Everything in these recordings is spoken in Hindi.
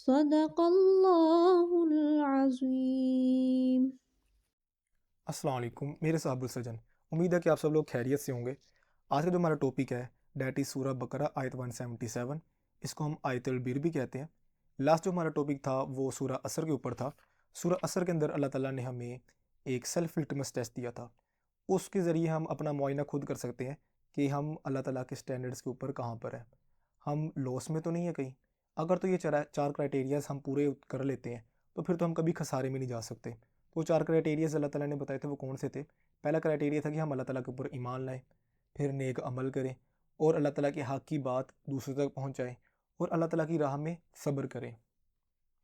सदक़ल्लाहुल अज़ीम। अस्सलाम वालेकुम, मेरे साहबुल सजन। उम्मीद है कि आप सब लोग खैरियत से होंगे। आज का जो हमारा टॉपिक है डैट इज़ सूरह बकरा आयत 177। इसको हम आयतुल बिर भी कहते हैं। लास्ट जो हमारा टॉपिक था वो सूरह असर के ऊपर था। सूरह असर के अंदर अल्लाह ताला ने हमें एक सेल्फ लिटमस टेस्ट दिया था। उसके ज़रिए हम अपना मुआयना खुद कर सकते हैं कि हम अल्लाह ताला के स्टैंडर्ड्स के ऊपर कहाँ पर हैं, हम लॉस में तो नहीं है कहीं। अगर तो ये चार क्राइटेरियाज हम पूरे कर लेते हैं तो फिर तो हम कभी खसारे में नहीं जा सकते। तो 4 क्राइटेरियाज अल्लाह ताला ने बताए थे, वो कौन से थे? पहला क्राइटेरिया था कि हम अल्लाह ताला के ऊपर ईमान लाएं, फिर नेक अमल करें और अल्लाह ताला के हक़ की बात दूसरों तक पहुंचाएं और अल्लाह ताला की राह में सब्र करें।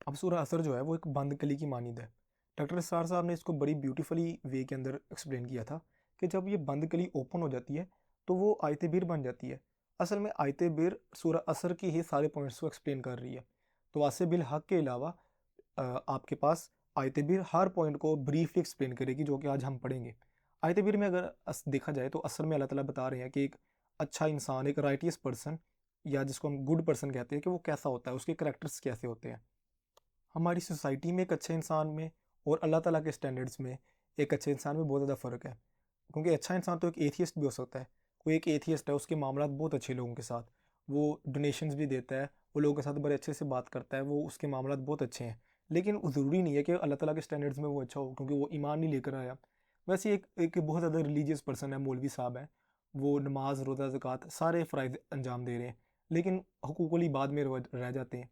अब सूरह असर जो है वो एक बंद कली की मानिंद है। डॉक्टर इसरार साहब ने इसको बड़ी ब्यूटीफुली वे के अंदर एक्सप्लेन किया था कि जब ये बंद कली ओपन हो जाती है तो वो आयत बिर बन जाती है। असल में आयत बिर सूरह असर की ही सारे पॉइंट्स को एक्सप्लेन कर रही है। तो वासे बिल हक़ के अलावा आपके पास आयत बिर हर पॉइंट को ब्रीफली एक्सप्लेन करेगी, जो कि आज हम पढ़ेंगे। आयत बिर में अगर देखा जाए तो असल में अल्लाह ताला बता रहे हैं कि एक अच्छा इंसान, एक राइटियस पर्सन या जिसको हम गुड पर्सन कहते हैं, कि वो कैसा होता है, उसके करैक्टर्स कैसे होते हैं। हमारी सोसाइटी में एक अच्छे इंसान में और अल्लाह ताला के स्टैंडर्ड्स में एक अच्छे इंसान में बहुत ज़्यादा फ़र्क है। क्योंकि अच्छा इंसान तो एक एथियस्ट भी हो सकता है। कोई एक एथियस्ट है, उसके मामलात बहुत अच्छे लोगों के साथ, वो डोनेशंस भी देता है, वो लोगों के साथ बड़े अच्छे से बात करता है, वो उसके मामलात बहुत अच्छे हैं। लेकिन ज़रूरी नहीं है कि अल्लाह ताला के स्टैंडर्ड्स में वो अच्छा हो, क्योंकि वो ईमान नहीं लेकर आया। वैसे एक बहुत ज़्यादा रिलीजियस पर्सन है, मौलवी साहब है, वो नमाज, रोज़ा, ज़कात सारे फ़राइज़ अंजाम दे रहे हैं, लेकिन हुकूकुल इबाद में रह जाते हैं।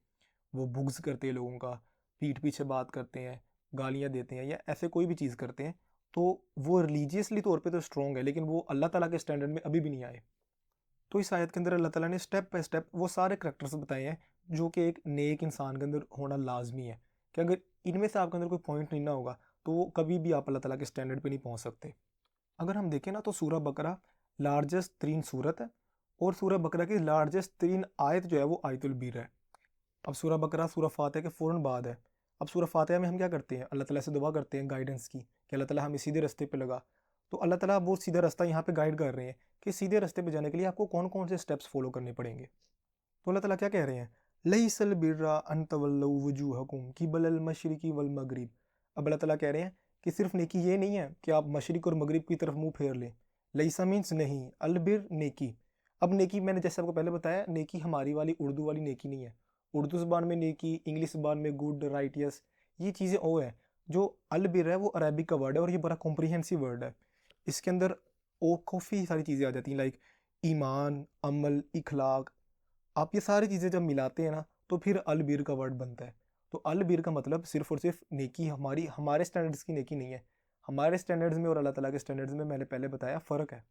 वो बुग़्ज़ करते हैं लोगों का, पीठ पीछे बात करते हैं, गालियाँ देते हैं या ऐसे कोई भी चीज़ करते हैं, तो वो रिलीजियसली तौर पे तो स्ट्रॉन्ग है, लेकिन वो अल्लाह ताला के स्टैंडर्ड में अभी भी नहीं आए। तो इस आयत के अंदर अल्लाह ताला ने स्टेप बाय स्टेप वो सारे करैक्टर्स बताए हैं जो कि एक नेक इंसान के अंदर होना लाजमी है, कि अगर इनमें से आपके अंदर कोई पॉइंट नहीं ना होगा तो वो कभी भी आप अल्लाह ताला के स्टैंडर्ड पे नहीं पहुंच सकते। अगर हम देखें ना तो सूरह बकरा लार्जेस्ट 3 सूरत है और सूरह बकरा की लार्जेस्ट 3 आयत जो है वो आयतुल बीर है। अब सूरह बकरा सूरह फातिहा के फ़ौरन बाद है। अब सूरह फातिहा में हम क्या करते हैं, अल्लाह ताला से दुआ करते हैं गाइडेंस की कि अल्लाह ताला हमें सीधे रास्ते पे लगा। तो अल्लाह ताला वो सीधा रास्ता यहाँ पे गाइड कर रहे हैं कि सीधे रास्ते पे जाने के लिए आपको कौन कौन से स्टेप्स फॉलो करने पड़ेंगे। तो अल्लाह ताला क्या कह रहे हैं, लईसल बिर्रा अन तवल्लु वुजूहकुम क़िबलल मशरिक़ि वल मग़रिब। अब अल्लाह ताला कह रहे हैं कि सिर्फ नेकी ये नहीं है कि आप मशरिक और मगरिब की तरफ मुंह फेर लें। लईसा मीन्स नहीं, अलबिर नेकी। अब नेकी मैंने जैसे आपको पहले बताया, नेकी हमारी वाली उर्दू वाली नेकी नहीं है। उर्दू ज़बान में नेकी, इंग्लिश ज़बान में गुड, राइटियस, ये चीज़ें और हैं। जो अलबिर है वो अरबिक का वर्ड है और ये बड़ा कॉम्प्रिहेंसिव वर्ड है। इसके अंदर और काफ़ी सारी चीज़ें आ जाती हैं, लाइक ईमान, अमल, इखलाक। आप ये सारी चीज़ें जब मिलाते हैं ना तो फिर अलबिर का वर्ड बनता है। तो अलबिर का मतलब सिर्फ़ और सिर्फ नेकी, हमारे स्टैंडर्ड्स की नेकी नहीं है। हमारे स्टैंडर्ड्स में और अल्लाह ताला के स्टैंडर्ड्स में मैंने पहले बताया फ़र्क है।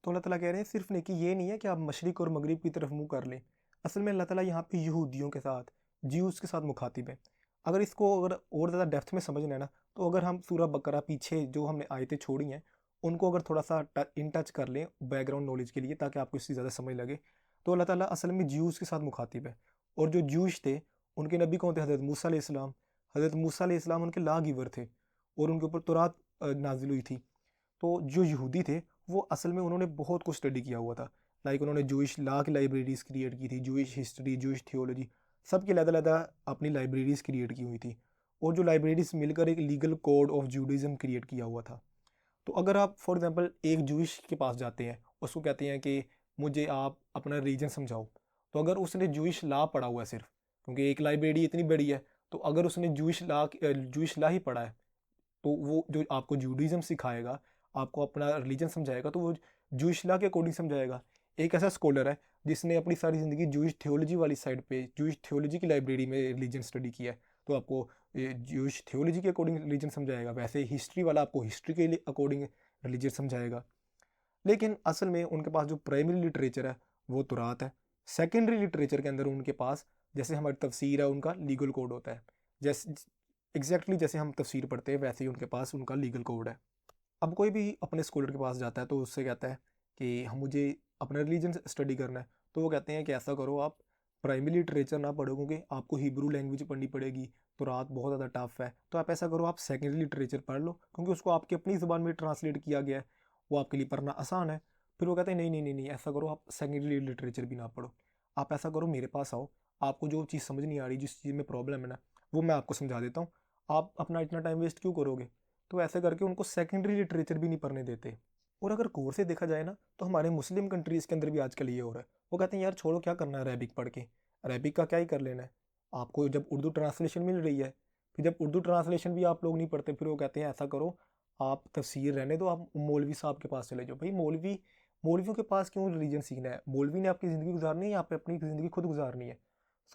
तो अल्लाह ताला कह रहे हैं सिर्फ नेकी ये नहीं है कि आप मशरिक और मगरिब की तरफ मुँह कर लें। असल में अल्लाह ताला यहाँ पे यहूदियों के साथ, ज्यूज़ के साथ मुखातिब है। अगर इसको अगर और ज़्यादा डेप्थ में समझना है ना, तो अगर हम सूरह बकरा पीछे जो हमने आयतें छोड़ी हैं, उनको अगर थोड़ा सा इन टच कर लें बैकग्राउंड नॉलेज के लिए, ताकि आपको इससे ज़्यादा समझ लगे, तो अल्लाह ताला असल में ज्यूज़ के साथ मुखातिब है। और जो ज्यूश थे उनके नबी कौन थे? हज़रत मूसा अलैहिस्सलाम। हज़रत मूसा अलैहिस्सलाम उनके लॉ गिवर थे और उनके ऊपर तौरात नाजिल हुई थी। तो जो यहूदी थे वो असल में उन्होंने बहुत कुछ स्टडी किया हुआ था। लाइक उन्होंने जूइश लॉ की लाइब्रेरीज़ क्रिएट की थी, जूइश हिस्ट्री, जूइश थियोलॉजी, सब की अलग-अलग अपनी लाइब्रेरीज़ क्रिएट की हुई थी। और जो लाइब्रेरीज़ मिलकर एक लीगल कोड ऑफ जूडाइज़्म क्रिएट किया हुआ था। तो अगर आप फॉर एग्जांपल एक जूइश के पास जाते हैं, उसको कहते हैं कि मुझे आप अपना रीजन समझाओ, तो अगर उसने जूइश लॉ पढ़ा हुआ है सिर्फ, क्योंकि एक लाइब्रेरी इतनी बड़ी है, तो अगर उसने जूइश लॉ ही पढ़ा है, तो वो जो आपको जूडिज़्म सिखाएगा, आपको अपना रिलीजन समझाएगा, तो वो जूइश लॉ के अकॉर्डिंग समझाएगा। एक ऐसा स्कॉलर है जिसने अपनी सारी ज़िंदगी जूइश थियोलॉजी वाली साइड पे, जूइश थियोलॉजी की लाइब्रेरी में रिलीजन स्टडी किया है, तो आपको जूइश थियोलॉजी के अकॉर्डिंग रिलीजन समझाएगा। वैसे हिस्ट्री वाला आपको हिस्ट्री के लिए अकॉर्डिंग रिलीजन समझाएगा। लेकिन असल में उनके पास जो प्राइमरी लिटरेचर है वो तुरात है। सेकेंडरी लिटरेचर के अंदर उनके पास, जैसे हमारी तफसीर है, उनका लीगल कोड होता है। जैसे एग्जैक्टली जैसे हम तफसीर पढ़ते हैं वैसे ही उनके पास उनका लीगल कोड है। अब कोई भी अपने स्कॉलर के पास जाता है तो उससे कहता है कि हम मुझे अपना रिलीजन स्टडी करना है, तो वो कहते हैं कि ऐसा करो, आप प्राइमरी लिटरेचर ना पढ़ो क्योंकि आपको हिब्रू लैंग्वेज पढ़नी पड़ेगी, तो रात बहुत ज़्यादा टफ है। तो आप ऐसा करो, आप सेकेंडरी लिटरेचर पढ़ लो क्योंकि उसको आपकी अपनी ज़बान में ट्रांसलेट किया गया है, वो आपके लिए पढ़ना आसान है। फिर वो कहते हैं नहीं नहीं नहीं नहीं, ऐसा करो, आप सेकेंडरी लिटरेचर भी ना पढ़ो, आप ऐसा करो, मेरे पास आओ, आपको जो चीज़ समझ नहीं आ रही, जिस चीज़ में प्रॉब्लम है ना, वो मैं आपको समझा देता हूँ, आप अपना इतना टाइम वेस्ट क्यों करोगे। तो ऐसे करके उनको सेकेंडरी लिटरेचर भी नहीं पढ़ने देते। और अगर गौर से देखा जाए ना, तो हमारे मुस्लिम कंट्रीज़ के अंदर भी आजकल ये हो रहा है। वो कहते हैं यार छोड़ो, क्या करना है अरेबिक पढ़ के, अरेबिक का क्या ही कर लेना है, आपको जब उर्दू ट्रांसलेशन मिल रही है। फिर जब उर्दू ट्रांसलेशन भी आप लोग नहीं पढ़ते, फिर वो कहते हैं ऐसा करो, आप तफसीर रहने दो, आप मौलवी साहब के पास चले जाओ। भाई मौलवियों के पास क्यों रिलीजन सीखना है? मौलवी ने आपकी ज़िंदगी गुजारनी है या आप अपनी ज़िंदगी खुद गुजारनी है?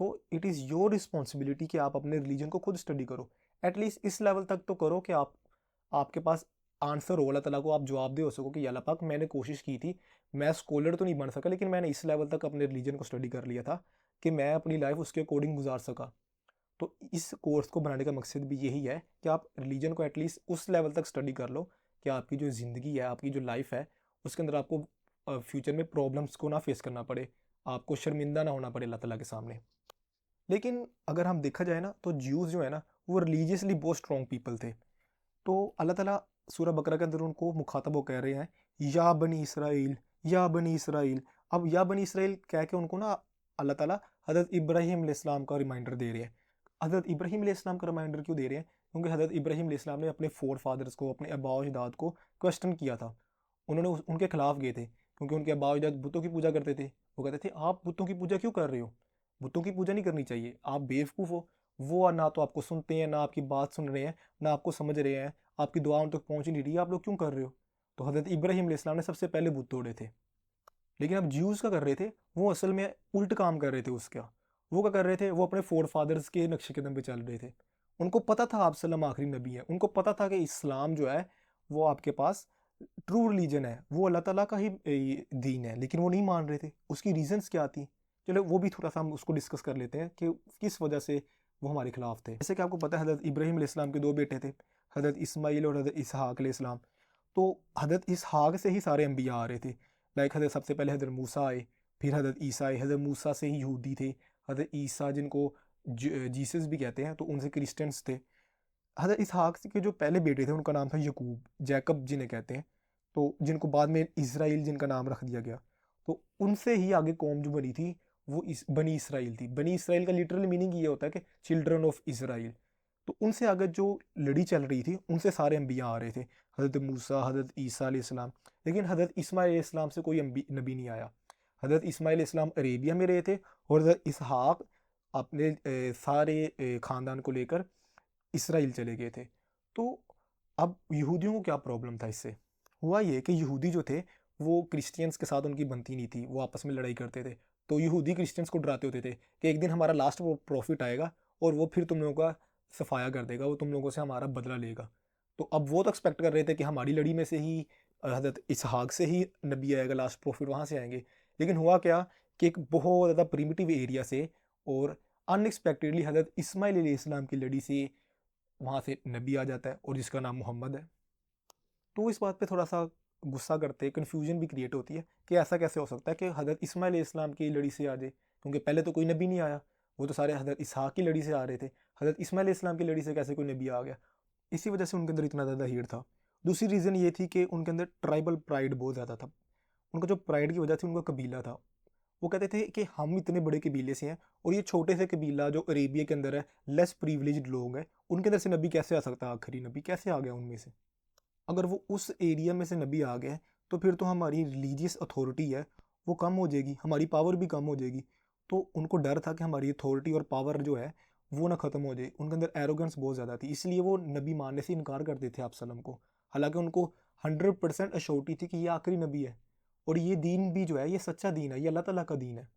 So it is your responsibility कि आप अपने रिलीजन को खुद स्टडी करो। एटलीस्ट इस लेवल तक तो करो कि आपके पास आंसर हो, अल्लाह ताला को आप जवाब दे हो सको कि अल्लाह पाक मैंने कोशिश की थी, मैं स्कॉलर तो नहीं बन सका, लेकिन मैंने इस लेवल तक अपने रिलीजन को स्टडी कर लिया था कि मैं अपनी लाइफ उसके अकॉर्डिंग गुजार सका। तो इस कोर्स को बनाने का मकसद भी यही है कि आप रिलीजन को एटलीस्ट उस लेवल तक स्टडी कर लो कि आपकी जो ज़िंदगी है, आपकी जो लाइफ है, उसके अंदर आपको फ्यूचर में प्रॉब्लम्स को ना फेस करना पड़े, आपको शर्मिंदा ना होना पड़े अल्लाह ताला के सामने। लेकिन अगर हम देखा जाए ना, तो ज्यूज़ जो है ना, वो रिलीजियसली बहुत स्ट्रॉन्ग पीपल थे। तो अल्लाह ताला सूरह बकरा के अंदर उनको मुखातब कह रहे हैं, या बनी इसराइल, या बनी इसराइल। अब या बनी इसराइल कह के उनको ना अल्लाह ताला हज़रत इब्राहीम अलैहिस्सलाम का रिमाइंडर दे रहे हैं। हज़रत इब्राहीम अलैहिस्सलाम का रिमाइंडर क्यों दे रहे हैं? क्योंकि हज़रत इब्राहीम अलैहिस्सलाम ने अपने फोर फादर्स को, अपने आबा व अजदाद को क्वेश्चन किया था। उन्होंने उनके खिलाफ गए थे क्योंकि उनके आबा व अजदाद बुतों की पूजा करते थे। वो कहते थे आप बुतों की पूजा क्यों कर रहे हो? बुतों की पूजा नहीं करनी चाहिए, आप बेवकूफ़ हो। वो ना तो आपको सुनते हैं, ना आपकी बात सुन रहे हैं, ना आपको समझ रहे हैं, आपकी दुआ उन तक पहुँच नहीं रही है, आप लोग क्यों कर रहे हो? तो हज़रत इब्राहीम अलैहिस्सलाम ने सबसे पहले बुत तोड़े थे। लेकिन अब ज्यूज़ क्या कर रहे थे? वो असल में उल्ट काम कर रहे थे उसका। वो क्या कर रहे थे? वो अपने फोर फादर्स के नक्शे कदम पे चल रहे थे। उनको पता था आप सल्लम आखिरी नबी हैं। उनको पता था कि इस्लाम जो है वो आपके पास ट्रू रिलीजन है, वो अल्लाह ताला का ही दीन है, लेकिन वो नहीं मान रहे थे। उसकी रीज़न्स क्या थी? चलो वो भी थोड़ा सा हम उसको डिस्कस कर लेते हैं कि किस वजह से वो हमारे खिलाफ थे। जैसे कि आपको पता है हज़रत इब्राहीम अलैहिस्सलाम के दो बेटे थे, हज़रत इस्माइल और हज़रत इसहाक अलैहिस्सलाम। तो हज़रत इसहाक से ही सारे अंबिया आ रहे थे। लाइक हज़रत सबसे पहले हज़रत मूसा आए, फिर हज़रत ईसा आए। हज़रत मूसा से ही यहूदी थे, हज़रत ईसा जिनको जीसस भी कहते हैं, तो उनसे क्रिश्चियंस थे। हज़रत इसहाक के जो पहले बेटे थे उनका नाम था यकूब, जैकब जिन्हें कहते हैं, तो जिनको बाद में इसराइल जिनका नाम रख दिया गया। तो उनसे ही आगे कौम जो बनी थी वो बनी इसराइल थी। बनी इसराइल का लिटरल मीनिंग ये होता है कि चिल्ड्रन ऑफ इसराइल। तो उनसे आगे जो लड़ी चल रही थी उनसे सारे अम्बिया आ रहे थे, हज़रत मूसा, हज़रत ईसा अलैहिस्सलाम। लेकिन हज़रत इस्माईल अलैहिस्सलाम से कोई नबी नहीं आया। हज़रत इस्माईल अलैहिस्सलाम अरेबिया में रहे थे और हज़रत इसहाक अपने सारे ख़ानदान को लेकर इसराइल चले गए थे। तो अब यहूदियों को क्या प्रॉब्लम था इससे? हुआ ये कि यहूदी जो थे वो क्रिश्चियंस के साथ उनकी बनती नहीं थी, वो आपस में लड़ाई करते थे। तो यहूदी क्रिश्चियंस को डराते होते थे कि एक दिन हमारा लास्ट वो प्रॉफिट आएगा और वो फिर तुम लोगों का सफाया कर देगा, वो तुम लोगों से हमारा बदला लेगा। तो अब वो तो एक्सपेक्ट कर रहे थे कि हमारी लड़ी में से ही हज़रत इसहाक से ही नबी आएगा, लास्ट प्रॉफिट वहाँ से आएंगे। लेकिन हुआ क्या कि एक बहुत ज़्यादा प्रिमिटिव एरिया से और अनएक्सपेक्टेडली हज़रत इस्माईल अलैहिस्सलाम की लड़ी से वहाँ से नबी आ जाता है और जिसका नाम मोहम्मद है। तो इस बात पे थोड़ा सा गुस्सा करते, कन्फ्यूजन भी क्रिएट होती है कि ऐसा कैसे हो सकता है कि हज़रत इस्माईल अलैहिस्सलाम की लड़ी से आ जाए, क्योंकि पहले तो कोई नबी नहीं आया, वो तो सारे हज़रत इसहाक की लड़ी से आ रहे थे। हज़रत इस्माईल अलैहिस्सलाम की लड़ी से कैसे कोई नबी आ गया? इसी वजह से उनके अंदर इतना ज़्यादा हीट था। दूसरी रीज़न ये थी कि उनके अंदर ट्राइबल प्राइड बहुत ज़्यादा था। उनका जो प्राइड की वजह थी, उनका कबीला था। वो कहते थे कि हम इतने बड़े कबीले से हैं और ये छोटे से कबीला जो अरेबिया के अंदर है, लेस प्रिविलेज्ड लोग हैं, उनके अंदर से नबी कैसे आ सकता है? आखिरी नबी कैसे आ गया उनमें से? अगर वो उस एरिया में से नबी आ गए तो फिर तो हमारी रिलीजियस अथॉरिटी है वो कम हो जाएगी, हमारी पावर भी कम हो जाएगी। तो उनको डर था कि हमारी अथॉरिटी और पावर जो है वो ना ख़त्म हो जाए। उनके अंदर एरोगेंस बहुत ज़्यादा थी, इसलिए वो नबी मानने से इनकार करते थे आप सल्लम को। हालांकि उनको 100% अश्योरिटी थी कि ये आखिरी नबी है और ये दीन भी जो है ये सच्चा दीन है, ये अल्लाह ताला का दीन है।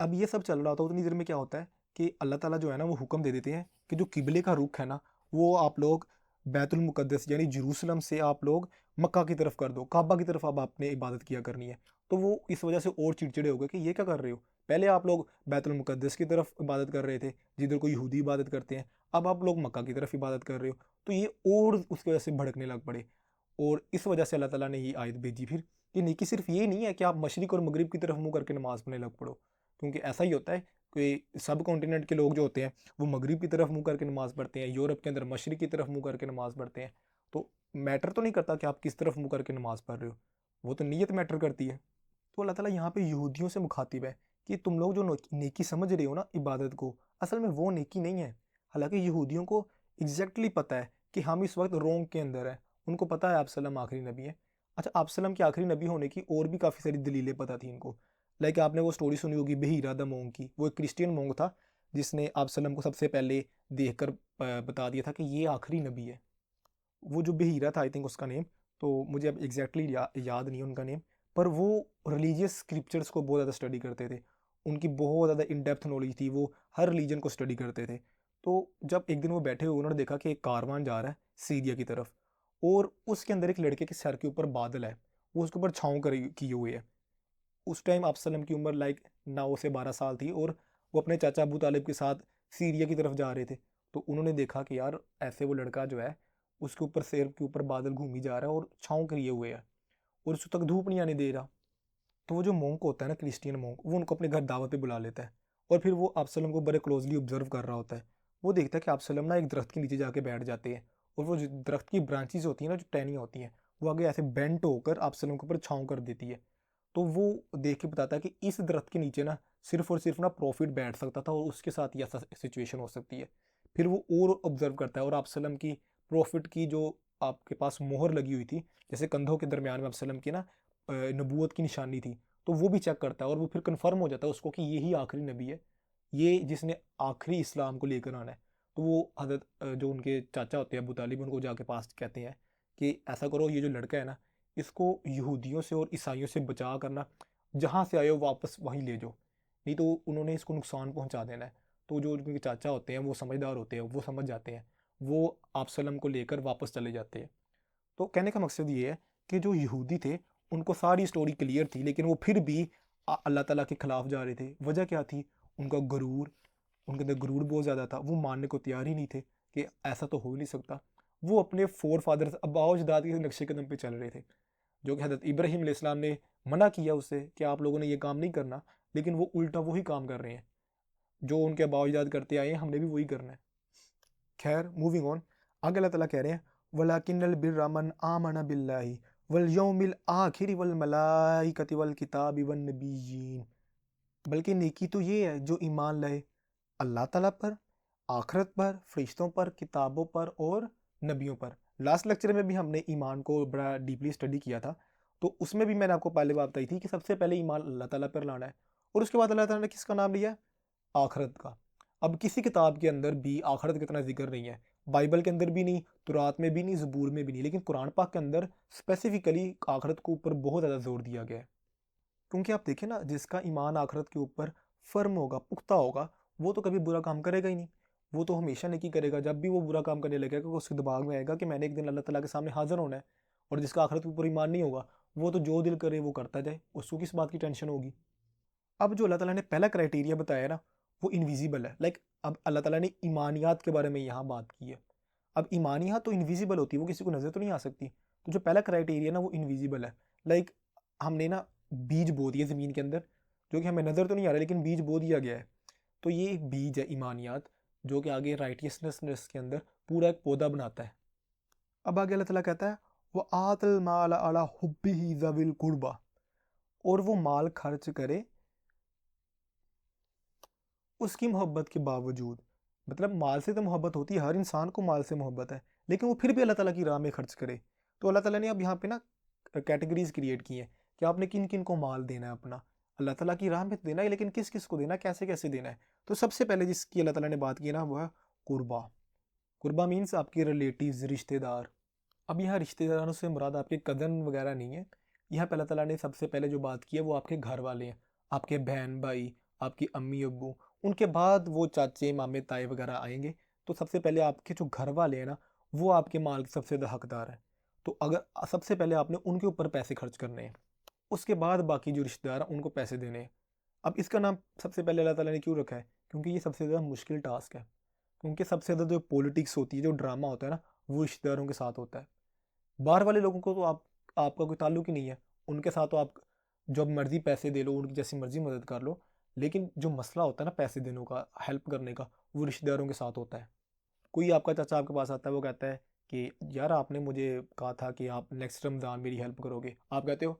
अब ये सब चल रहा होता है, उतनी देर में क्या होता है कि अल्लाह ताला जो है ना वो हुक्म दे देते हैं कि जो किबले का रुख है ना वो आप लोग बैतुल मुक़द्दस यानी जेरूसलम से आप लोग मक्का की तरफ कर दो, काबा की तरफ अब आपने इबादत किया करनी है। तो वो इस वजह से और चिड़चिड़े हो गए कि ये क्या कर रहे हो? पहले आप लोग बैतुल मुक़द्दस की तरफ इबादत कर रहे थे जिधर कोई यहूदी इबादत करते हैं, अब आप लोग मक्का की तरफ इबादत कर रहे हो। तो ये और उसकी वजह से भड़कने लग पड़े और इस वजह से अल्लाह ताला ने ये आयत भेजी फिर कि नेकी सिर्फ ये नहीं है कि आप मशरिक और मगरिब की तरफ मुँह करके नमाज़ पढ़ने लग पड़ो। क्योंकि ऐसा ही होता है कि सब कॉन्टिनेंट के लोग जो होते हैं वो मगरिब की तरफ मुँह करके नमाज़ पढ़ते हैं, यूरोप के अंदर मशरिक की तरफ मुँह करके नमाज़ पढ़ते हैं। तो मैटर तो नहीं करता कि आप किस तरफ मुँह करके नमाज़ पढ़ रहे हो, वो तो नीयत मैटर करती है। तो अल्लाह ताला यहाँ पे यहूदियों से मुखातिब है कि तुम लोग जो नेकी समझ रहे हो ना इबादत को, असल में वो नेकी नहीं है। हालांकि यहूदियों को एग्जैक्टली पता है कि हम इस वक्त रोंग के अंदर हैं, उनको पता है आप सल्लम आखिरी नबी है। अच्छा, आप सल्लम के आखिरी नबी होने की और भी काफ़ी सारी दलीलें पता थी इनको। लाइक आपने वो स्टोरी सुनी होगी बहीरा द मोंग की, वो एक क्रिश्चियन मोंग था जिसने आप सल्लम को सबसे पहले देखकर बता दिया था कि ये आखिरी नबी है। वो जो बहीरा था आई थिंक उसका नेम, तो मुझे अब एग्जैक्टली याद नहीं है उनका नेम, पर वो रिलीजियस स्क्रिप्चर्स को बहुत ज़्यादा स्टडी करते थे। उनकी बहुत ज़्यादा इन डेप्थ नॉलेज थी, वो हर रिलीजन को स्टडी करते थे। तो जब एक दिन वो बैठे हुए उन्होंने देखा कि एक कारवान जा रहा है सीरिया की तरफ और उसके अंदर एक लड़के के सर के ऊपर बादल है, वो उसके ऊपर छाँव कर किए हुए है। उस टाइम आप सल्लम की उम्र लाइक 9 से 12 साल थी और वो अपने चाचा अबू तालिब के साथ सीरिया की तरफ जा रहे थे। तो उन्होंने देखा कि यार ऐसे वो लड़का जो है उसके ऊपर सिर के ऊपर बादल घूमी जा रहा है और छाँव किए हुए है और उस तक धूप नहीं आने दे रहा। तो वो जो मोंक होता है ना, क्रिश्चियन मोंक, वो उनको अपने घर दावत पे बुला लेता है और फिर वो अब्सलम को बड़े क्लोजली ऑब्जर्व कर रहा होता है। वो देखता है कि अब्सलम ना एक दरख्त के नीचे जाके बैठ जाते हैं और वो जो दरख्त की ब्रांचेस होती हैं ना, जो टहनियाँ होती हैं, वो आगे ऐसे बेंट होकर अब्सलम के ऊपर छाँव कर देती है। तो वो देख के बताता है कि इस दरख्त के नीचे ना सिर्फ और सिर्फ ना प्रॉफिट बैठ सकता था और उसके साथ ही ऐसा सिचुएशन हो सकती है। फिर वो और ऑब्जर्व करता है और अब्सलम की प्रॉफिट की जो आपके पास मोहर लगी हुई थी, जैसे कंधों के दरमियान में अब्सलम की ना नबूवत की निशानी थी, तो वो भी चेक करता है और वो फिर कंफर्म हो जाता है उसको कि यही आखिरी नबी है, ये जिसने आखिरी इस्लाम को लेकर आना है। तो वो हज़रत जो उनके चाचा होते हैं अबू तालिब, उनको जाके पास कहते हैं कि ऐसा करो, ये जो लड़का है ना इसको यहूदियों से और ईसाइयों से बचा करना, जहाँ से आए हो वापस वहीं ले जाओ, नहीं तो उन्होंने इसको नुकसान पहुँचा देना है। तो जो उनके चाचा होते हैं वो समझदार होते हैं, वो समझ जाते हैं, वो आप सलम को लेकर वापस चले जाते हैं। तो कहने का मकसद ये है कि जो यहूदी थे उनको सारी स्टोरी क्लियर थी, लेकिन वो फिर भी अल्लाह ताला के खिलाफ जा रहे थे। वजह क्या थी? उनका गुरूर, उनके अंदर गुरूर बहुत ज़्यादा था, वो मानने को तैयार ही नहीं थे कि ऐसा तो हो ही नहीं सकता। वो अपने फोर फादर्स अब्बा अजदाद के नक्शे कदम पे चल रहे थे, जो कि हज़रत इब्राहीम अलैहिस्सलाम ने मना किया उससे कि आप लोगों ने ये काम नहीं करना, लेकिन वो उल्टा वही काम कर रहे हैं जो उनके अब्बा अजदाद करते आए हैं, हमने भी वही करना है। खैर मूविंग ऑन, आगे अल्लाह ताला कह रहे हैं वलाकिन्नल बिर्रा मन आमना बिल्लाहि वल यौमिल आखिर वल मलाइकति वल किताबि वन नबिय्यीन। बल्कि नेकी तो ये है जो ईमान लाए अल्लाह ताला पर, आखिरत पर, फरिश्तों पर, किताबों पर और नबियों पर। लास्ट लेक्चर में भी हमने ईमान को बड़ा डीपली स्टडी किया था, तो उसमें भी मैंने आपको पहले बात बताई थी कि सबसे पहले ईमान अल्लाह ताला पर लाना है, और उसके बाद अल्लाह ताला ने किसका नाम लिया? आखिरत का। अब किसी किताब के अंदर भी आखिरत का इतना जिक्र नहीं है, बाइबल के अंदर भी नहीं, तुरात में भी नहीं, ज़बूर में भी नहीं, लेकिन कुरान पाक के अंदर स्पेसिफिकली आखिरत के ऊपर बहुत ज़्यादा जोर दिया गया है। क्योंकि आप देखें ना, जिसका ईमान आखिरत के ऊपर फर्म होगा, पुख्ता होगा, वो तो कभी बुरा काम करेगा ही नहीं। वो तो हमेशा नेकी करेगा। जब भी वो बुरा काम करने लगेगा, क्योंकि उसके दिमाग में आएगा कि मैंने एक दिन अल्लाह ताला के सामने हाजिर होना है। और जिसका आखिरत के ऊपर ईमान नहीं होगा, वो तो जो दिल करे वो करता जाए, उसको किस बात की टेंशन होगी। अब जो अल्लाह ताला ने पहला क्राइटेरिया बताया ना, वो इनविजिबल है। लाइक अब अल्लाह ताला ने ईमानियात के बारे में यहाँ बात की है। अब ईमानियात तो इनविजिबल होती है, वो किसी को नज़र तो नहीं आ सकती। तो जो पहला क्राइटेरिया ना, वो इनविजिबल है। लाइक हमने ना बीज बो दिए ज़मीन के अंदर, जो कि हमें नज़र तो नहीं आ रहा, लेकिन बीज बो दिया गया है। तो ये एक बीज है ईमानियात, जो कि आगे राइटियसनेस के अंदर पूरा एक पौधा बनाता है। अब आगे अल्लाह ताला कहता है, वो आतल माल अला हुब्बिही ज़विल कुर्बा, और वो माल खर्च करे उसकी मोहब्बत के बावजूद। मतलब माल से तो मोहब्बत होती है, हर इंसान को माल से मोहब्बत है, लेकिन वो फिर भी अल्लाह ताला की राह में खर्च करे। तो अल्लाह ताला ने अब यहाँ पे ना कैटेगरीज क्रिएट की हैं कि आपने किन किन को माल देना है अपना। अल्लाह ताला की राह में तो देना है, लेकिन किस किस को देना है, कैसे कैसे देना है। तो सबसे पहले जिसकी अल्लाह ताला ने बात की ना, वो है कुर्बा। कुर्बा मीन्स आपके रिलेटिव्स, रिश्तेदार। अब यहाँ रिश्तेदारों से मुराद आपके कज़न वगैरह नहीं है। यहाँ पे अल्लाह ताला ने सबसे पहले जो बात की है, वो आपके घर वाले हैं। आपके बहन भाई, आपकी अम्मी अब्बू, उनके बाद वो चाचे मामे ताए वगैरह आएंगे। तो सबसे पहले आपके जो घर वाले हैं ना, वो आपके माल के सबसे ज़्यादा हकदार हैं। तो अगर सबसे पहले आपने उनके ऊपर पैसे खर्च करने हैं, उसके बाद बाकी जो रिश्तेदार हैं उनको पैसे देने हैं। अब इसका नाम सबसे पहले अल्लाह ताला ने क्यों रखा है? क्योंकि ये सबसे ज़्यादा मुश्किल टास्क है। क्योंकि सबसे ज़्यादा जो पॉलिटिक्स होती है, जो ड्रामा होता है ना, वो रिश्तेदारों के साथ होता है। बाहर वाले लोगों को तो आपका कोई ताल्लुक ही नहीं है। उनके साथ तो आप जब मर्ज़ी पैसे दे लो, उनकी जैसी मर्ज़ी मदद कर लो। लेकिन जो मसला होता है ना पैसे देने का, हेल्प करने का, वो रिश्तेदारों के साथ होता है। कोई आपका चाचा आपके पास आता है, वो कहता है कि यार आपने मुझे कहा था कि आप नेक्स्ट रमज़ान मेरी हेल्प करोगे। आप कहते हो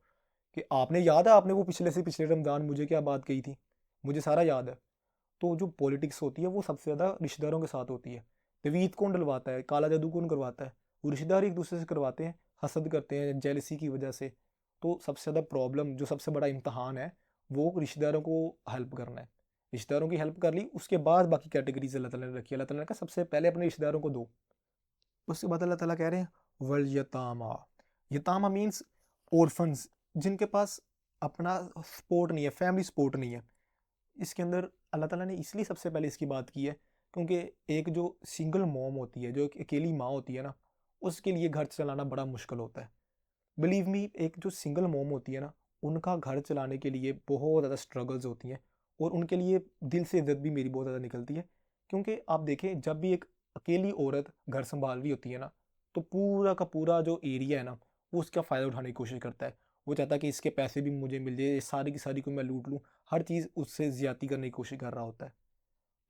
कि आपने याद है, आपने वो पिछले से पिछले रमज़ान मुझे क्या बात कही थी, मुझे सारा याद है। तो जो पॉलिटिक्स होती है, वो सबसे ज़्यादा रिश्तेदारों के साथ होती है। तवीत कौन डलवाता है, काला जादू कौन करवाता है? वो रिश्तेदार एक दूसरे से करवाते हैं, हसद करते हैं जेलसी की वजह से। तो सबसे ज़्यादा प्रॉब्लम, जो सबसे बड़ा इम्तहान है, वो रिश्तेदारों को हेल्प करना है। रिश्तेदारों की हेल्प कर ली, उसके बाद बाकी कैटेगरीज अल्लाह ताला ने रखी है। अल्लाह ताला ने कहा सबसे पहले अपने रिश्तेदारों को दो। उसके बाद अल्लाह ताला कह रहे हैं वल यतामा। यतामा मीन्स ऑर्फन्स, जिनके पास अपना सपोर्ट नहीं है, फैमिली सपोर्ट नहीं है। इसके अंदर अल्लाह ताला ने इसलिए सबसे पहले इसकी बात की है, क्योंकि एक जो सिंगल मॉम होती है, जो एक अकेली माँ होती है ना, उसके लिए घर चलाना बड़ा मुश्किल होता है। बिलीव मी, एक जो सिंगल मॉम होती है ना, उनका घर चलाने के लिए बहुत ज़्यादा स्ट्रगल्स होती हैं, और उनके लिए दिल से इज्जत भी मेरी बहुत ज़्यादा निकलती है। क्योंकि आप देखें, जब भी एक अकेली औरत घर संभाल रही होती है ना, तो पूरा का पूरा जो एरिया है ना, वो उसका फ़ायदा उठाने की कोशिश करता है। वो चाहता है कि इसके पैसे भी मुझे मिल जाए, ये सारी की सारी को मैं लूट लूँ। हर चीज़ उससे ज़्यादती करने की कोशिश कर रहा होता है।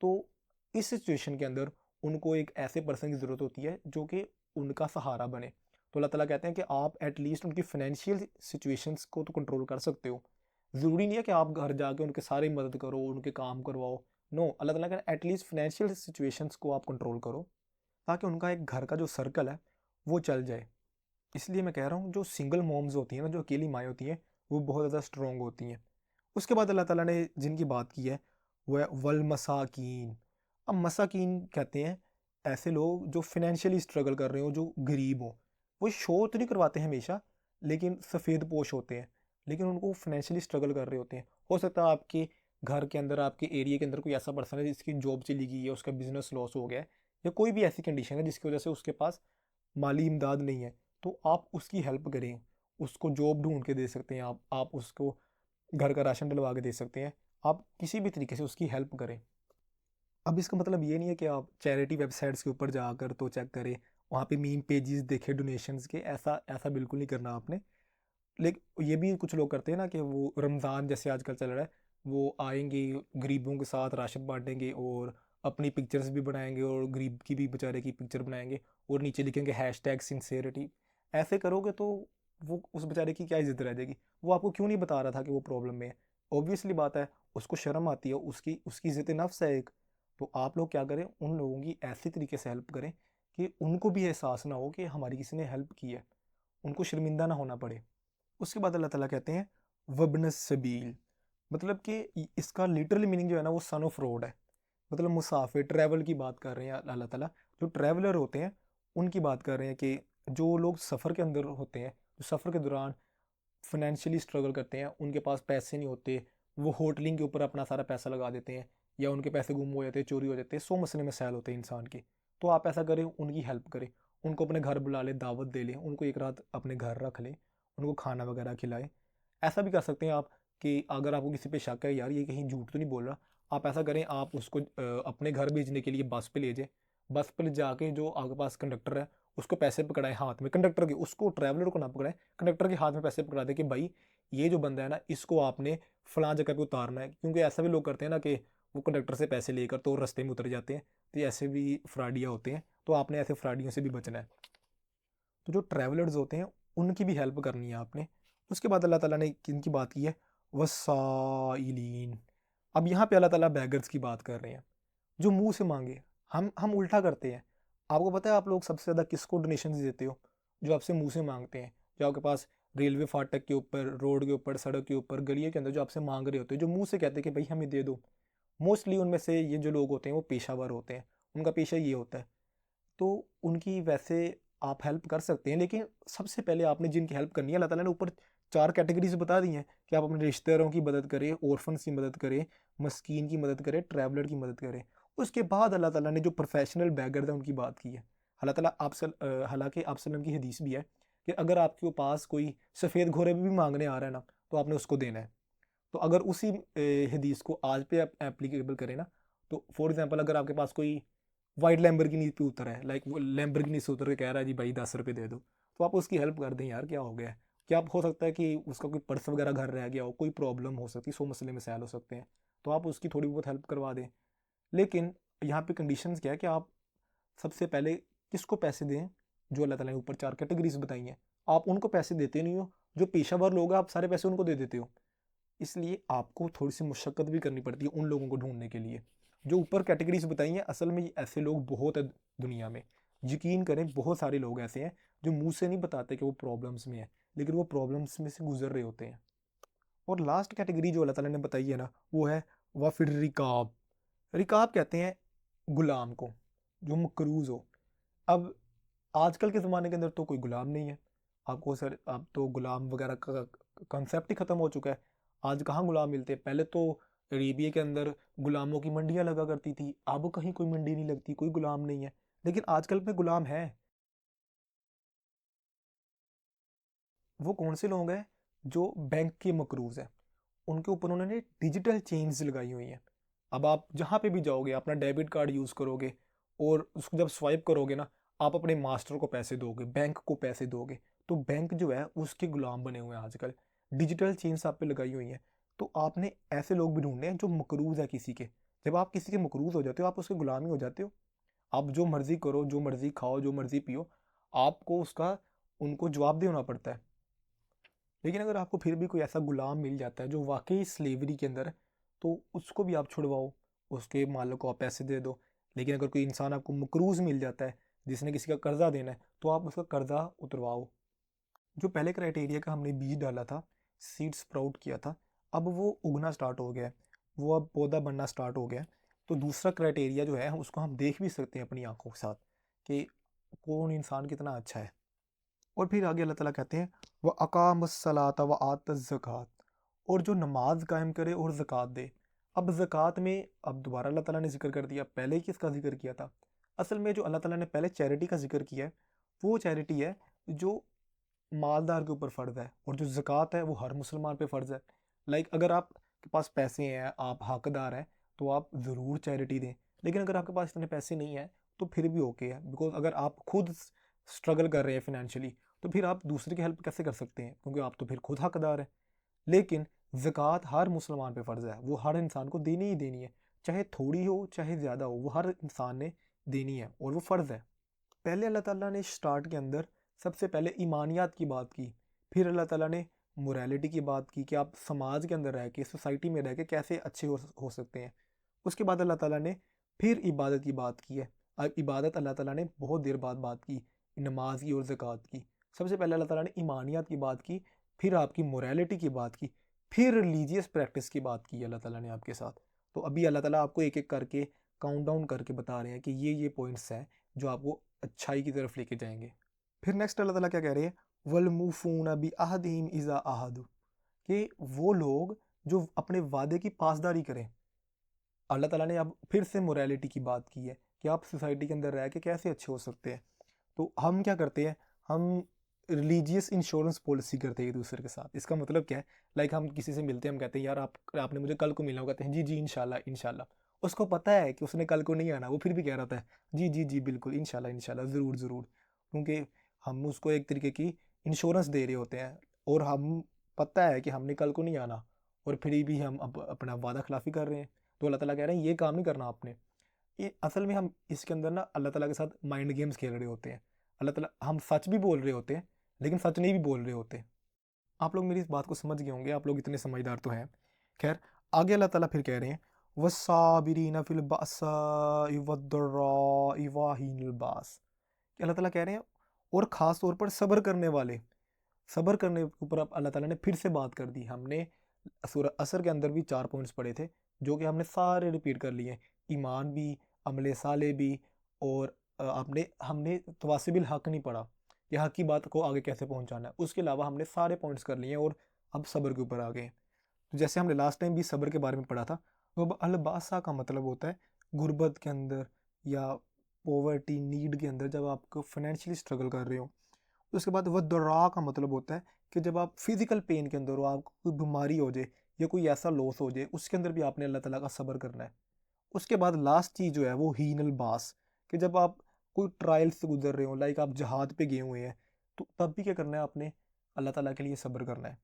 तो इस सिचुएशन के अंदर उनको एक ऐसे पर्सन की ज़रूरत होती है जो कि उनका सहारा बने। तो अल्लाह ताला कहते हैं कि आप एटलीस्ट उनकी फाइनेंशियल सिचुएशंस को तो कंट्रोल कर सकते हो। ज़रूरी नहीं है कि आप घर जाके उनके सारी मदद करो, उनके काम करवाओ। नो, अल्लाह ताला कहते हैं एटलीस्ट फाइनेंशियल सिचुएशंस को आप कंट्रोल करो, ताकि उनका एक घर का जो सर्कल है, वो चल जाए। इसलिए मैं कह रहा हूँ, जो सिंगल मॉम्स होती हैं ना, जो अकेली माएँ होती हैं, वो बहुत ज़्यादा स्ट्रॉन्ग होती हैं। उसके बाद अल्लाह ताला ने जिनकी बात की है, वो है वल मसाकीन। अब मसाकीन कहते हैं ऐसे लोग जो फाइनेंशियली स्ट्रगल कर रहे हो, जो गरीब हो। वो शो तो नहीं करवाते हमेशा, लेकिन सफ़ेद पोश होते हैं, लेकिन उनको फाइनेंशियली स्ट्रगल कर रहे होते हैं। हो सकता है आपके घर के अंदर, आपके एरिया के अंदर कोई ऐसा पर्सन है जिसकी जॉब चली गई है, उसका बिजनेस लॉस हो गया है, या कोई भी ऐसी कंडीशन है जिसकी वजह से उसके पास माली इमदाद नहीं है। तो आप उसकी हेल्प करें, उसको जॉब ढूंढ के दे सकते हैं, आप उसको घर का राशन डलवा के दे सकते हैं। आप किसी भी तरीके से उसकी हेल्प करें। अब इसका मतलब ये नहीं है कि आप चैरिटी वेबसाइट्स के ऊपर जाकर तो चेक करें, वहाँ पे मीम पेजेस देखें डोनेशंस के। ऐसा ऐसा बिल्कुल नहीं करना आपने। लेकिन ये भी कुछ लोग करते हैं ना कि वो रमज़ान जैसे आजकल चल रहा है, वो आएंगे गरीबों के साथ राशन बांटेंगे, और अपनी पिक्चर्स भी बनाएंगे, और गरीब की भी बेचारे की पिक्चर बनाएंगे, और नीचे लिखेंगे हैशटैग सिंसेरिटी। ऐसे करोगे तो वो उस बेचारे की क्या इज्जत रह जाएगी? वो आपको क्यों नहीं बता रहा था कि वो प्रॉब्लम में है? ऑब्वियसली बात है, उसको शर्म आती है, उसकी उसकी इज्जत नफ्स है एक। तो आप लोग क्या करें, उन लोगों की ऐसे तरीके से हेल्प करें कि उनको भी एहसास ना हो कि हमारी किसी ने हेल्प की है, उनको शर्मिंदा ना होना पड़े। उसके बाद अल्लाह ताला कहते हैं वब्न सबील, मतलब कि इसका लिटरल मीनिंग जो है ना वो सन ऑफ रोड है। मतलब मुसाफिर, ट्रैवल की बात कर रहे हैं अल्लाह ताला। जो ट्रैवलर होते हैं उनकी बात कर रहे हैं कि जो लोग सफ़र के अंदर होते हैं, जो सफ़र के दौरान फाइनेंशियली स्ट्रगल करते हैं, उनके पास पैसे नहीं होते, वो होटलिंग के ऊपर अपना सारा पैसा लगा देते हैं, या उनके पैसे गुम हो जाते हैं, चोरी हो जाते हैं, 100 मसले मसाइल होते हैं इंसान के। तो आप ऐसा करें, उनकी हेल्प करें, उनको अपने घर बुला लें, दावत दे लें, उनको एक रात अपने घर रख लें, उनको खाना वगैरह खिलाएं। ऐसा भी कर सकते हैं आप कि अगर आपको किसी पे शक है यार ये कहीं झूठ तो नहीं बोल रहा, आप ऐसा करें, आप उसको अपने घर भेजने के लिए बस पे ले जाए, बस पे ले जाके जो आपके पास कंडक्टर है उसको पैसे पकड़ाए हाथ में, कंडक्टर के, उसको ट्रैवलर को ना पकड़ाए, कंडक्टर के हाथ में पैसे पकड़ा दे कि भाई ये जो बंदा है ना इसको आपने फलां जगह पे उतारना है। क्योंकि ऐसा भी लोग करते हैं ना कि वो कंडक्टर से पैसे लेकर तो रास्ते में उतर जाते हैं, तो ऐसे भी फ्रॉडिया होते हैं, तो आपने ऐसे फ्रॉडियों से भी बचना है। तो जो ट्रैवलर्स होते हैं उनकी भी हेल्प करनी है आपने। उसके बाद अल्लाह ताला ने किनकी बात की है, वसाइलीन। अब यहाँ पे अल्लाह ताला बैगर्स की बात कर रहे हैं, जो मुंह से मांगे। हम उल्टा करते हैं। आपको पता है आप लोग सबसे ज़्यादा किसको डोनेशन देते हो? जो आपसे मुंह से मांगते हैं, जो आपके पास रेलवे फाटक के ऊपर, रोड के ऊपर, सड़क के ऊपर, गलियों के अंदर जो आपसे मांग रहे होते हैं, जो मुंह से कहते हैं कि भाई हमें दे दो। मोस्टली उनमें से ये जो लोग होते हैं वो पेशावर होते हैं, उनका पेशा ये होता है। तो उनकी वैसे आप हेल्प कर सकते हैं, लेकिन सबसे पहले आपने जिनकी हेल्प करनी है, अल्लाह ताला ने ऊपर 4 कैटेगरीज बता दी हैं कि आप अपने रिश्तेदारों की मदद करें, ऑर्फन्स की मदद करें, मस्कीन की मदद करें, ट्रैवलर की मदद करें। उसके बाद अल्लाह ताला ने जो प्रोफेशनल बैगर है उनकी बात की है। अल्लाह ताला हालांकि आप सल्लम की हदीस भी है कि अगर आपके पास कोई सफ़ेद घोड़े भी मांगने आ रहा है ना, तो आपने उसको देना है। तो अगर उसी हदीस को आज पे आप एप्लीकेबल करें ना, तो फॉर एग्जांपल अगर आपके पास कोई वाइट लैम्बोर्गिनी पे उतर है, लाइक वो लैम्बोर्गिनी से उतर के कह रहा है जी भाई 10 रुपये दे दो, तो आप उसकी हेल्प कर दें यार, क्या हो गया है। क्या आप हो सकता है कि उसका कोई पर्स वगैरह घर रह गया हो, कोई प्रॉब्लम हो सकती है, 100 मसले मसाइल हो सकते हैं, तो आप उसकी थोड़ी बहुत हेल्प करवा दें। लेकिन यहाँ पे कंडीशंस क्या है कि आप सबसे पहले किसको पैसे दें, जो अल्लाह ताला ने ऊपर 4 कैटेगरीज बताई हैं, आप उनको पैसे देते नहीं हो। जो पेशावर लोग हैं आप सारे पैसे उनको दे देते हो। इसलिए आपको थोड़ी सी मुशक्क़त भी करनी पड़ती है उन लोगों को ढूंढने के लिए। जो ऊपर कैटेगरीज बताई हैं, असल में ऐसे लोग बहुत है दुनिया में। यकीन करें, बहुत सारे लोग ऐसे हैं जो मुंह से नहीं बताते कि वो प्रॉब्लम्स में है, लेकिन वो प्रॉब्लम्स में से गुजर रहे होते हैं। और लास्ट कैटेगरी जो अल्लाह ताला ने बताई है ना, वो है व फिर रिकाब। रिकाब कहते हैं गुलाम को, जो मकरूज़ हो। अब आजकल के ज़माने के अंदर तो कोई गुलाम नहीं है। आपको सर अब तो गुलाम वगैरह का कंसेप्ट ही ख़त्म हो चुका है। आज कहाँ गुलाम मिलते हैं। पहले तो अरेबिया के अंदर गुलामों की मंडियाँ लगा करती थी, अब कहीं कोई मंडी नहीं लगती, कोई गुलाम नहीं है। लेकिन आजकल में गुलाम है। वो कौन से लोग हैं जो बैंक के मकरूज़ हैं, उनके ऊपर उन्होंने डिजिटल चेन्स लगाई हुई हैं। अब आप जहाँ पे भी जाओगे अपना डेबिट कार्ड यूज़ करोगे, और उसको जब स्वाइप करोगे ना, आप अपने मास्टर को पैसे दोगे, बैंक को पैसे दोगे, तो बैंक जो है उसके गुलाम बने हुए हैं आजकल। डिजिटल चेन्स आप पे लगाई हुई हैं। तो आपने ऐसे लोग भी ढूंढने हैं जो मकरूज़ है किसी के। जब आप किसी के मकरूज़ हो जाते हो, आप उसके गुलाम ही हो जाते हो। आप जो मर्ज़ी करो, जो मर्ज़ी खाओ, जो मर्ज़ी पियो, आपको उसका उनको जवाब देना पड़ता है। लेकिन अगर आपको फिर भी कोई ऐसा गुलाम मिल जाता है जो वाकई स्लेवरी के अंदर है, तो उसको भी आप छुड़वाओ, उसके मालिक को आप पैसे दे दो। लेकिन अगर कोई इंसान आपको मकरूज़ मिल जाता है जिसने किसी का कर्जा देना है, तो आप उसका कर्जा उतरवाओ। जो पहले क्राइटेरिया का हमने बीज डाला था, सीड स्प्राउट किया था, अब वो उगना स्टार्ट हो गया है, वो अब पौधा बनना स्टार्ट हो गया है। तो दूसरा क्राइटेरिया जो है उसको हम देख भी सकते हैं अपनी आंखों के साथ कि कौन इंसान कितना अच्छा है। और फिर आगे अल्लाह ताला कहते हैं व अकामसलात व आत ज़कात, और जो नमाज कायम करे और ज़कात दे। अब ज़कात में अब दोबारा अल्लाह ताला ने जिक्र कर दिया, पहले ही किसका जिक्र किया था। असल में जो अल्लाह ताला ने पहले चैरिटी का जिक्र किया है, वो चैरिटी है जो मालदार के ऊपर फ़र्ज़ है, और जो ज़कात है वो हर मुसलमान पे फ़र्ज़ है। लाइक अगर आपके पास पैसे हैं, आप हकदार हैं, तो आप ज़रूर चैरिटी दें। लेकिन अगर आपके पास इतने पैसे नहीं हैं, तो फिर भी ओके है, बिकॉज अगर आप खुद स्ट्रगल कर रहे हैं फिनेंशियली, तो फिर आप दूसरे की हेल्प कैसे कर सकते हैं, क्योंकि आप तो फिर खुद हकदार हैं। लेकिन ज़कात हर मुसलमान पे फ़र्ज़ है, वो हर इंसान को देनी ही देनी है, चाहे थोड़ी हो चाहे ज़्यादा हो, वो हर इंसान ने देनी है और वो फ़र्ज़ है। पहले अल्लाह ताला ने स्टार्ट के अंदर सबसे पहले ईमानियात की बात की, फिर अल्लाह ताला ने मोरालिटी की बात की कि आप समाज के अंदर रह के, सोसाइटी में रह के कैसे अच्छे हो सकते हैं। उसके बाद अल्लाह ताला ने फिर इबादत की बात की है। अब इबादत अल्लाह ताला ने बहुत देर बाद बात की, नमाज की और ज़कात की। सबसे पहले अल्लाह ताला ने ईमानियात की बात की, फिर आपकी मोरालिटी की बात की, फिर रिलीजियस प्रैक्टिस की बात की अल्लाह ताला ने आपके साथ। तो अभी अल्लाह ताला आपको एक एक करके काउंट डाउन करके बता रहे हैं कि ये पॉइंट्स हैं जो आपको अच्छाई की तरफ लेके जाएंगे। फिर नेक्स्ट अल्लाह ताला क्या कह रहे हैं, वलमुफून बि अहदिहिम इज़ा अहदु, कि वो लोग जो अपने वादे की पासदारी करें। अल्लाह ताला ने अब फिर से मोरालिटी की बात की है कि आप सोसाइटी के अंदर रह के कैसे अच्छे हो सकते हैं। तो हम क्या करते हैं, हम रिलीजियस इंश्योरेंस पॉलिसी करते हैं एक दूसरे के साथ। इसका मतलब क्या है, लाइक हम किसी से मिलते हैं, हम कहते हैं यार आपने मुझे कल को मिलना होगा, कहते हैं जी जी इंशाल्लाह इंशाल्लाह। उसको पता है कि उसने कल को नहीं आना, वो फिर भी कह रहा था जी जी जी बिल्कुल इंशाल्लाह इंशाल्लाह ज़रूर ज़रूर, क्योंकि हम उसको एक तरीके की इंश्योरेंस दे रहे होते हैं और हम पता है कि हमने कल को नहीं आना, और फिर भी हम अब अपना वादा खिलाफ़ी कर रहे हैं। तो अल्लाह ताला कह रहे हैं ये काम नहीं करना आपने। ये असल में हम इसके अंदर ना अल्लाह ताला के साथ माइंड गेम्स खेल रहे होते हैं। अल्लाह ताला, हम सच भी बोल रहे होते हैं लेकिन सच नहीं भी बोल रहे होते। आप लोग मेरी इस बात को समझ गए होंगे, आप लोग इतने समझदार तो हैं। खैर, आगे अल्लाह ताला फिर कह रहे हैं वस्साबिरीना फिल बासाइ वद्दर्राइ व हीनिल बास, कि अल्लाह ताला कह रहे हैं और ख़ास तौर पर सब्र करने वाले। सब्र करने के ऊपर अब अल्लाह ताला ने फिर से बात कर दी। हमने सूरह असर के अंदर भी 4 पॉइंट्स पढ़े थे जो कि हमने सारे रिपीट कर लिए। ईमान भी, अमले साले भी, और आपने हमने तवासिबिल हक नहीं पढ़ा कि हक की बात को आगे कैसे पहुंचाना है। उसके अलावा हमने सारे पॉइंट्स कर लिए और अब सब्र के ऊपर आ गए। तो जैसे हमने लास्ट टाइम भी सब्र के बारे में पढ़ा था, तो अब अलबासा का मतलब होता है गुर्बत के अंदर या पॉवर्टी नीड के अंदर, जब आप फाइनेंशियली स्ट्रगल कर रहे हो। उसके बाद वद्दरा का मतलब होता है कि जब आप फिजिकल पेन के अंदर हो, आपको कोई बीमारी हो जाए या कोई ऐसा लॉस हो जाए, उसके अंदर भी आपने अल्लाह ताला का सब्र करना है। उसके बाद लास्ट चीज़ जो है वो हीनल बास, कि जब आप कोई ट्रायल से गुजर रहे हो, लाइक आप जहाद पे गए हुए हैं, तो तब भी क्या करना है आपने, अल्लाह ताला के लिए सब्र करना है।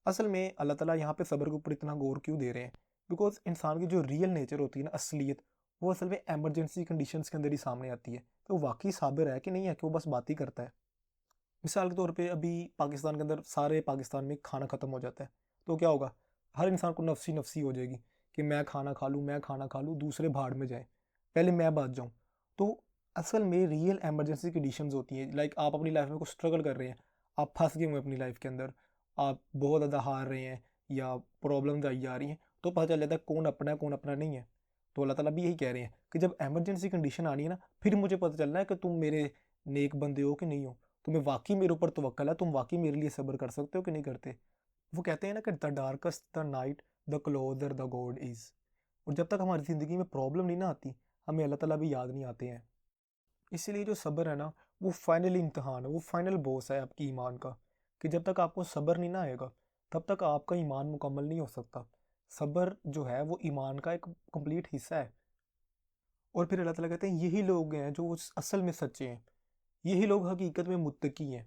असल में अल्लाह ताला यहाँ पे सब्र के ऊपर इतना गौर क्यों दे रहे हैं, बिकॉज इंसान की जो रियल नेचर होती है ना, असलियत, वो असल में एमरजेंसी कंडीशंस के अंदर ही सामने आती है। तो वाकई साबिर है कि नहीं है कि वो बस बात ही करता है। मिसाल के तौर पे अभी पाकिस्तान के अंदर सारे पाकिस्तान में खाना ख़त्म हो जाता है, तो क्या होगा, हर इंसान को नफसी नफसी हो जाएगी कि मैं खाना खा लूँ, मैं खाना खा लूँ, दूसरे भाड़ में जाए, पहले मैं बच जाऊँ। तो असल में रियल एमरजेंसी कंडीशंस होती हैं, लाइक आप अपनी लाइफ में कुछ स्ट्रगल कर रहे हैं, आप फंस गए हुए अपनी लाइफ के अंदर, आप बहुत ज़्यादा हार रहे हैं या प्रॉब्लम्स आई जा रही हैं, तो पता चल जाता है कौन अपना है कौन अपना नहीं है। तो अल्लाह ताला भी यही कह रहे हैं कि जब एमरजेंसी कंडीशन आनी है ना, फिर मुझे पता चलना है कि तुम मेरे नेक बंदे हो कि नहीं हो, तुम्हें वाकई मेरे ऊपर तवक्कल है, तुम वाकई मेरे लिए सब्र कर सकते हो कि नहीं करते। वो कहते हैं ना कि the darkest the night the closer the God is. और जब तक हमारी ज़िंदगी में प्रॉब्लम नहीं ना आती, हमें अल्लाह ताला भी याद नहीं आते हैं। इसीलिए जो सब्र है ना, वो फाइनल इम्तहान है, वो फाइनल बॉस है आपकी ईमान का, कि जब तक आपको सब्र नहीं ना आएगा तब तक आपका ईमान मुकम्मल नहीं हो सकता। सब्र जो है वो ईमान का एक कंप्लीट हिस्सा है। और फिर अल्लाह ताला कहते हैं यही लोग हैं जो असल में सच्चे हैं, यही लोग हकीकत में मुत्तकी हैं।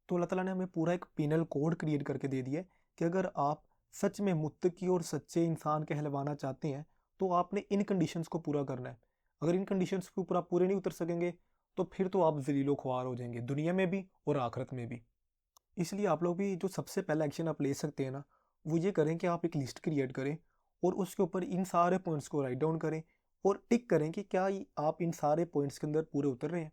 तो अल्लाह ताला ने हमें पूरा एक पेनल कोड क्रिएट करके दे दिया है कि अगर आप सच में मुत्तकी और सच्चे इंसान कहलवाना चाहते हैं, तो आपने इन कंडीशंस को पूरा करना है। अगर इन कंडीशंस के ऊपर आप पूरे नहीं उतर सकेंगे, तो फिर तो आप ज़लीलो ख्वार हो जाएंगे, दुनिया में भी और आखिरत में भी। इसलिए आप लोग भी जो सबसे पहला एक्शन आप ले सकते हैं ना, वो ये करें कि आप एक लिस्ट क्रिएट करें और उसके ऊपर इन सारे पॉइंट्स को राइट डाउन करें और टिक करें कि क्या आप इन सारे पॉइंट्स के अंदर पूरे उतर रहे हैं।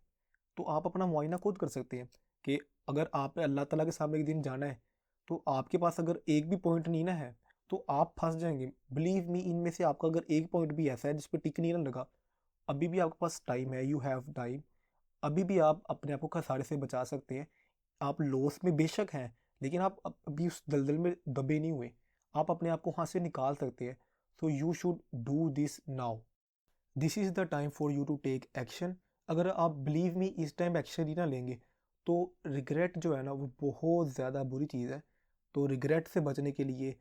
तो आप अपना मुआयना खुद कर सकते हैं कि अगर आपने अल्लाह ताला के सामने एक दिन जाना है, तो आपके पास अगर एक भी पॉइंट नहीं ना है, तो आप फंस जाएंगे। बिलीव मी, इनमें से आपका अगर एक पॉइंट भी ऐसा है जिस पर टिक नहीं ना लगा, अभी भी आपके पास टाइम है, यू हैव टाइम। अभी भी आप अपने आप को खसारे से बचा सकते हैं। आप लॉस में बेशक हैं, लेकिन आप अभी उस दलदल में दबे नहीं हुए, आप अपने आप को वहाँ से निकाल सकते हैं। So you should do this now, this is the time for you to take action. अगर आप बिलीव मी इस टाइम एक्शन ही ना लेंगे, तो रिग्रेट जो है ना वो बहुत ज़्यादा बुरी चीज़ है। तो रिग्रेट से बचने के लिए,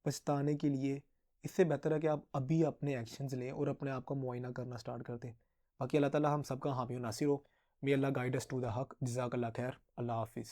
पछताने के लिए, इससे बेहतर है कि आप अभी अपने एक्शंस लें और अपने आप का मुआयना करना स्टार्ट कर दें। बाकी अल्लाह ताला हम सबका हामी नासिर हो। मे अल्लाह गाइड अस टू द हक। जज़ाकल्लाह खैर। अल्लाह हाफिज़।